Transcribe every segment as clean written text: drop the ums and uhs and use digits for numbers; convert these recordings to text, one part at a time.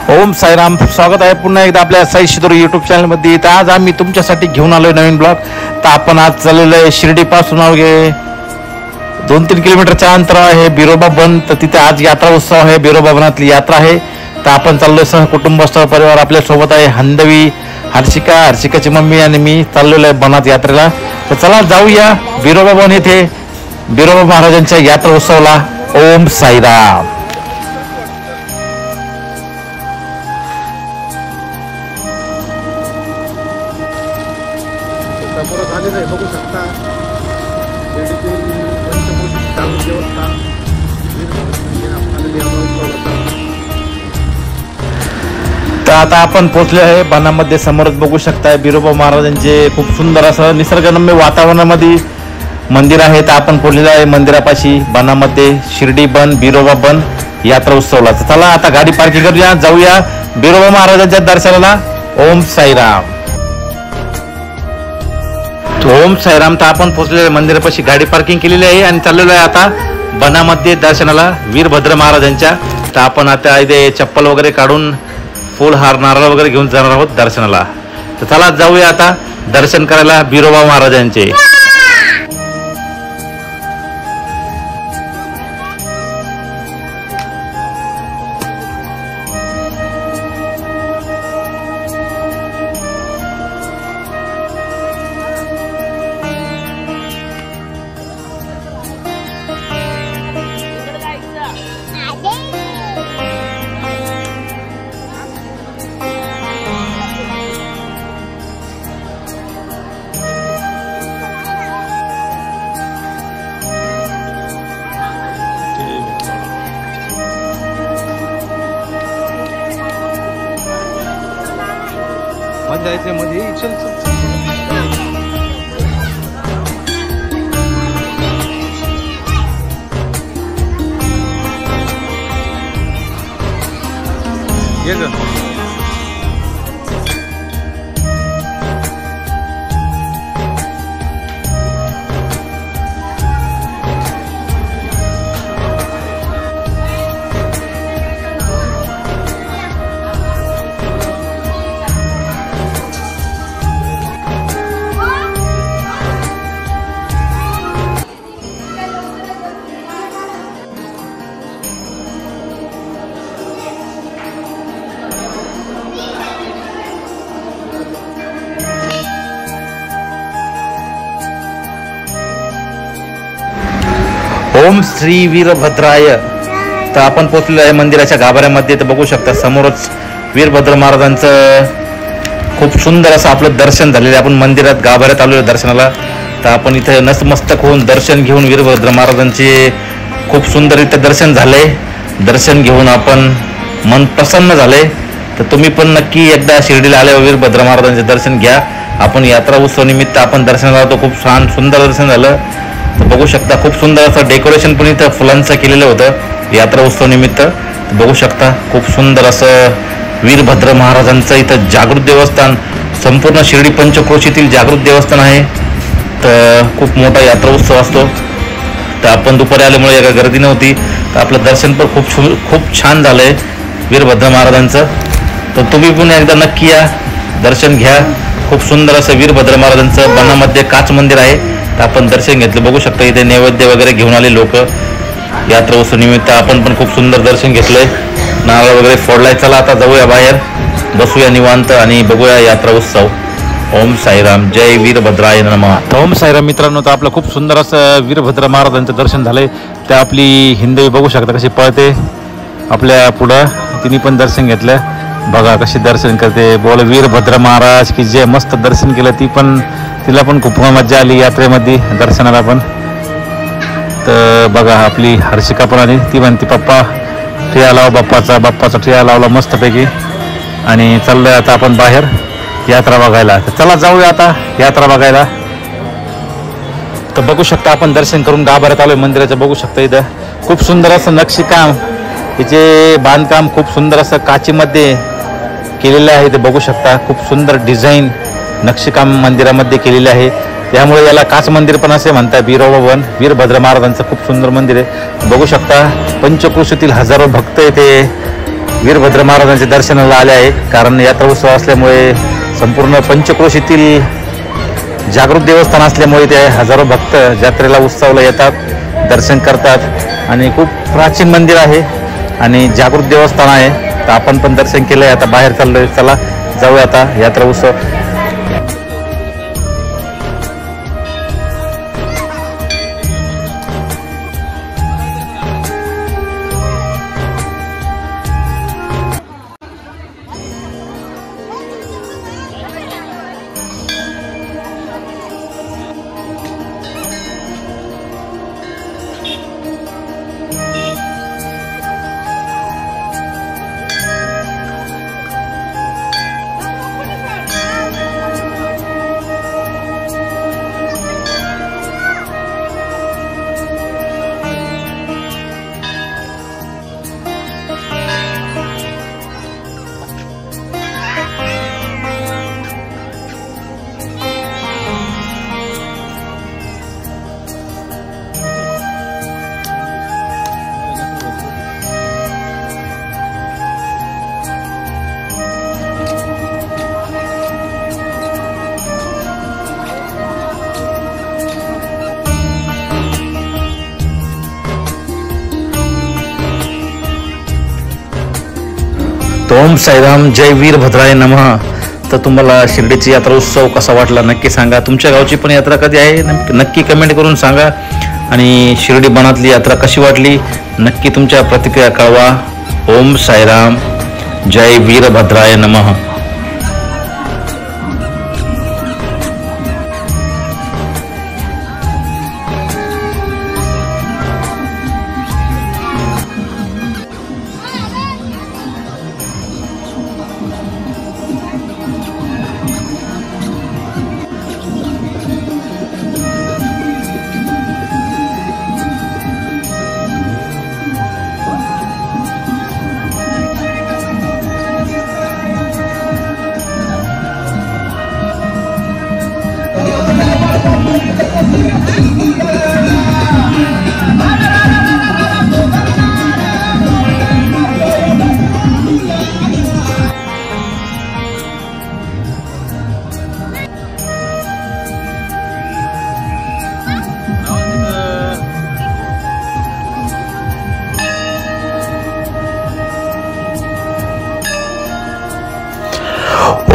ओम साईराम, स्वागत आहे पुन्हा एकदा आपल्या साई शिदोर यूट्यूब चॅनलमध्ये. तर आज आम्ही तुमच्यासाठी घेऊन आलोय नवीन ब्लॉग. तर आपण आज चाललेलो आहे शिर्डीपासून अवघे 2-3 किलोमीटरच्या अंतर आहे बिरोबा बन. तर तिथे आज यात्रा उत्सव आहे, बिरोबा बनातली यात्रा आहे. तर आपण चाललोय सह कुटुंब परिवार. आपल्या सोबत आहे हंदवी, हर्षिकाची मम्मी आणि मी चाललेलो आहे बनात यात्रेला. तर चला जाऊया बिरोबा बन येथे बिरोबा महाराजांच्या यात्रा उत्सवाला. ओम साईराम. समोर झालेलं आहे, बघू शकता. पंचमूर्ती चालू देवस्थान तर आता आपण पोहोचले आहे बनामध्ये. समोरच बघू शकताय बिरोबा महाराजांचे खूप सुंदर असं निसर्गरम्य वातावरणामध्ये मंदिर आहे. तर आपण पोहोचलेलं आहे मंदिरापाशी बनामध्ये शिर्डी बन बिरोबा बन यात्रा उत्सवला. तर चला आता गाडी पार्किंग करूया, जाऊया बिरोबा महाराजांच्या दर्शनाला. ओम साईराम. ओम साईराम. तर आपण पोहोचलेले मंदिरापाशी गाडी पार्किंग केलेली आहे आणि चाललेलो आहे आता बनामध्ये दर्शनाला वीरभद्र महाराजांच्या. तर आपण आता इथे चप्पल वगैरे काढून फुल हार नारळ वगैरे घेऊन जाणार आहोत दर्शनाला. तर चला जाऊया आता दर्शन करायला बिरोबा महाराजांचे. मध्ये मध्ये चल चल ये ग. ओम श्री वीरभद्राय. तर आपण पोहोचलेलो आहे मंदिराच्या गाभाऱ्यामध्ये. तर बघू शकता समोरच वीरभद्र महाराजांचं खूप सुंदर असं आपलं दर्शन झालेलं आहे. आपण मंदिरात गाभाऱ्यात आलेलो दर्शनाला. तर आपण इथे नतमस्तक होऊन दर्शन घेऊन वीरभद्र महाराजांचे खूप सुंदररित्या दर्शन झाले. दर्शन घेऊन आपण मन प्रसन्न झाले. तर तुम्ही पण नक्की एकदा शिर्डीला आल्यावर वीरभद्र महाराजांचे दर्शन घ्या. आपण यात्रा उत्सव निमित्त आपण दर्शनाला आलो, खूप छान सुंदर दर्शन झालं. तर बघू शकता खूप सुंदर असं डेकोरेशन पण इथं फुलांचं केलेलं होतं यात्रा उत्सव निमित्त. बघू शकता खूप सुंदर असं वीरभद्र महाराजांचं इथं जागृत देवस्थान, संपूर्ण शिर्डी पंचक्रोशीतील जागृत देवस्थान आहे. तर खूप मोठा यात्रा उत्सव असतो. तर आपण दुपारी आल्यामुळे एका गर्दी नव्हती. तर आपलं दर्शन पण खूप छान झालंय वीरभद्र महाराजांचं. तर तुम्ही पण एकदा नक्की या, दर्शन घ्या. खूप सुंदर असं वीरभद्र महाराजांचं बनामध्ये काच मंदिर आहे. तर आपण दर्शन घेतलं. बघू शकता इथे नैवेद्य वगैरे घेऊन आले लोक यात्रा उत्सव निमित्त. आपण पण खूप सुंदर दर्शन घेतलंय, नारळ वगैरे फोडलाय. चला आता जाऊया बाहेर, बसूया निवांत आणि बघूया यात्रा उत्सव. ओम साईराम. जय वीरभद्राय नमः. ओम साईराम मित्रांनो. तर आपलं खूप सुंदर असं वीरभद्र महाराजांचं दर्शन झालंय. त्या आपली हिंदवी बघू शकता कशी पळते आपल्या पुढं. तिने पण दर्शन घेतलं. बघा कशी दर्शन करते. बोल वीरभद्र महाराज की जे. मस्त दर्शन केलं. तिला पण खूप मजा आली यात्रेमध्ये दर्शनाला पण. तर बघा आपली हर्षिका पण आली. ती म्हणते पप्पा ठिया लावा, बाप्पाचा ठिया लावला मस्तपैकी. आणि चाललोय आता आपण बाहेर यात्रा बघायला. तर चला जाऊया आता यात्रा बघायला. तर बघू शकता आपण दर्शन करून गाभाऱ्यात आलोय मंदिराचं. बघू शकता इथं खूप सुंदर असं नक्षीकाम, तिचे बांधकाम खूप सुंदर असं काचेमध्ये केलेलं आहे. ते बघू शकता खूप सुंदर डिझाईन नक्षीकाम मंदिरामध्ये केलेले आहे, त्यामुळे याला काच मंदिर पण असे म्हणतात. वीरोबवन वीरभद्र महाराजांचं खूप सुंदर मंदिर आहे. बघू शकता पंचक्रोशीतील हजारो भक्त येथे वीरभद्र महाराजांच्या दर्शनाला आले आहे. कारण यात्रा उत्सव असल्यामुळे संपूर्ण पंचक्रोशीतील जागृत देवस्थान असल्यामुळे ते हजारो भक्त यात्रेला उत्सवाला येतात, दर्शन करतात आणि खूप प्राचीन मंदिर आहे आणि जागृत देवस्थान आहे. तर आपण पण दर्शन केलंय, आता बाहेर चाललोय. चला जाऊया आता यात्रा उत्सव. ओम साईराम, जय वीरभद्राय नमः. तर तुम्हाला शिर्डीची यात्रा उत्सव कसा वाटला नक्की सांगा. तुमच्या गावची पण यात्रा कधी आहे नक्की कमेंट करून सांगा. आणि शिर्डी बनातली यात्रा कशी वाटली नक्की तुमच्या प्रतिक्रिया कळवा. ओम साईराम, जय वीरभद्राय नमः.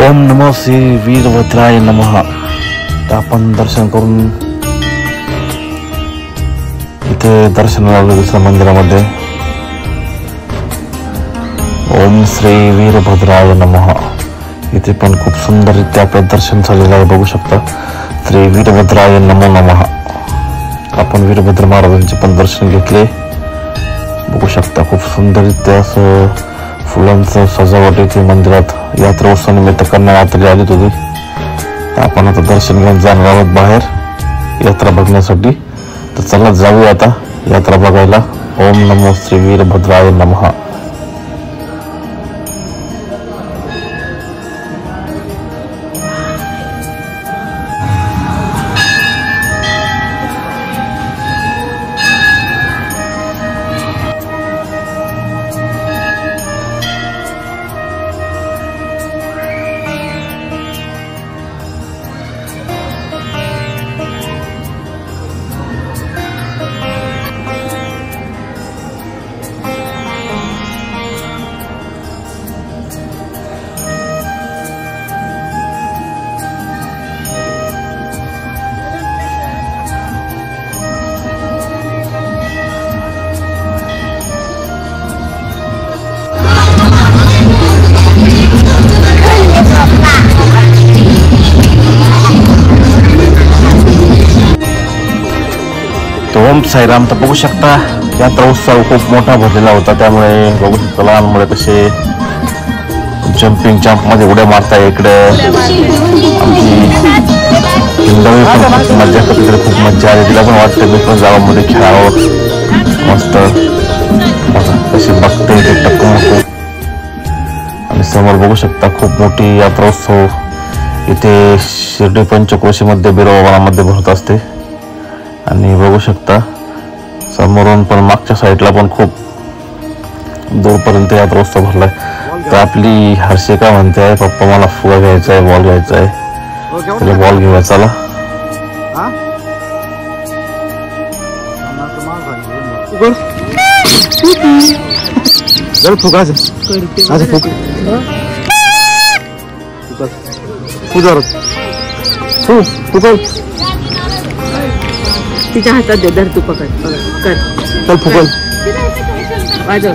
ओम नमो श्री वीरभद्राय नमः. तर आपण दर्शन करून इथे दर्शनाला आलो दुसऱ्या मंदिरामध्ये. ओम श्री वीरभद्राय नमः. इथे पण खूप सुंदररित्या आपलं दर्शन झालेलं आहे, बघू शकता. श्री वीरभद्राय नमो नमः. आपण वीरभद्र महाराजांचे पण दर्शन घेतले, बघू शकता. खूप सुंदररित्या असं फुलांचं सजावट इथे मंदिरात यात्रा उत्सवानिमित्त करण्यात आली होती. आपण आता दर्शन घेऊन जाणार आहोत बाहेर यात्रा बघण्यासाठी. तर चला जाऊया आता यात्रा बघायला. ओम नमो श्री वीरभद्राय नमः. ओम साईराम. तर बघू शकता यात्रा उत्सव खूप मोठा भरलेला होता, त्यामुळे बघू शकता लहान मुले कसे जम्पिंग जम्प मध्ये उड्या मारताय. इकडे आमची हिंदवी पण खूप मजा करते, तिकडे खूप मजा आली. तिला पण वाटतं मी पण गावामध्ये खेळावं मस्त. कशी बघते ते टक्कू. आणि समोर बघू शकता खूप मोठी यात्रा उत्सव इथे शिर्डी पंचक्रोशीमध्ये बिरोबामध्ये भरत असते. आणि बघू शकता समोरून पण मागच्या साईडला पण खूप दूरपर्यंत यात्रा उत्सव भरलाय. तर आपली हर्षिका म्हणते आहे पप्पा मला फुगा घ्यायचा आहे, बॉल घ्यायचा आहे. त्याला बॉल घेऊया चला. तिच्या हातात दे, धर तू पकड कर. चल फुगल. वाजव.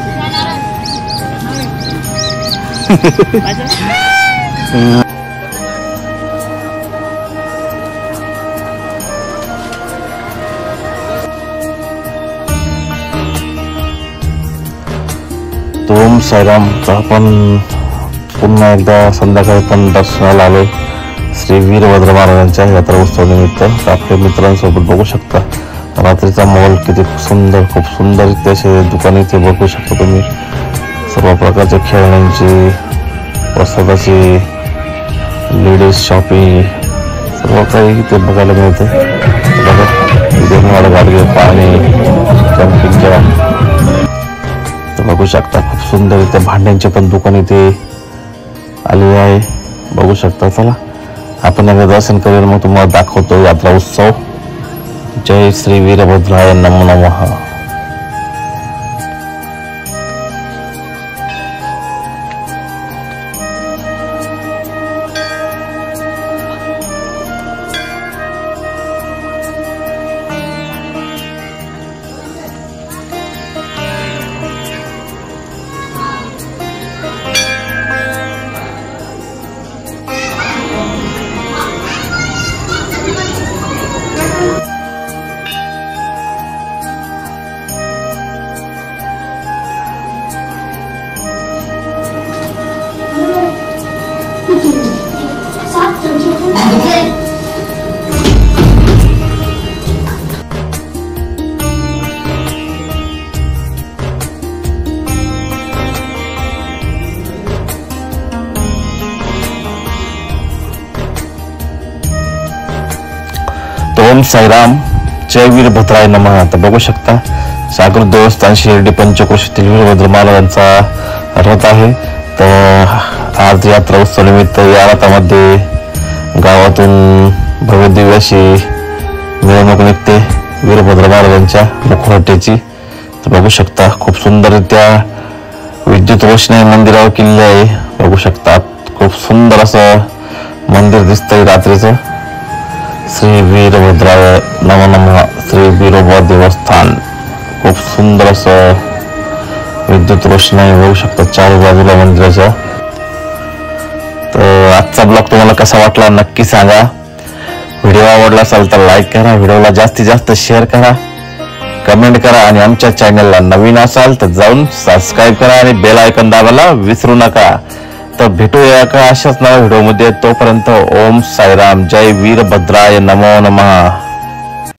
ओम साईराम. तर आपण पुन्हा एकदा संध्याकाळी पण दर्शनाला आलो श्री वीरभद्र महाराजांच्या यात्रा उत्सव निमित्त. आपल्या मित्रांसोबत बघू शकता रात्रीचा मॉल किती खूप सुंदर असे दुकाने इथे बघू शकता तुम्ही. सर्व प्रकारच्या खेळण्यांची, प्रसादाची, लेडीज शॉपिंग सर्व काही इथे बघायला मिळते. बघा गाडगे, पाणी, जम्पिंगच्या बघू शकता. खूप सुंदर इथे भांड्यांचे पण दुकान इथे आले आहे बघू शकता. चला आपण एकदा दर्शन करूया, मग तुम्हाला दाखवतो यात्रा उत्सव. जय श्री वीरभद्राय नमो नमः. ओम साईराम. जय वीरभद्राय नमः. तर बघू शकता सागर देवस्थान शिर्डी पंचक्रोशीतील वीरभद्र महाराजांचा रथ आहे. तर आज यात्रा उत्सव निमित्त या रथामध्ये गावातून भव्य दिव्य अशी मिरवणूक निघते वीरभद्र महाराजांच्या मुखवट्याची. तर बघू शकता खूप सुंदररित्या विद्युत रोषणाई मंदिरावर किल्ले आहे बघू शकता. खूप सुंदर असं मंदिर दिसतंय रात्रीचं. श्री वीरभद्राय नमो नमः. श्री वीरोबा देवस्थान. खूप सुंदर असं विद्युत रोषणाई बघू शकता चार बाजूला मंदिराच्या. तर आजचा ब्लॉग तुम्हाला कसा वाटला नक्की सांगा. व्हिडिओ आवडला असेल तर लाईक करा, व्हिडिओला जास्तीत जास्त शेअर करा, कमेंट करा आणि आमच्या चॅनलला नवीन असाल तर जाऊन सबस्क्राईब करा आणि बेल आयकॉन दाबायला विसरू नका. तर भेटूया का अशाच नव्या व्हिडिओमध्ये. तोपर्यंत ओम साईराम. जय वीरभद्राय नमो नमः.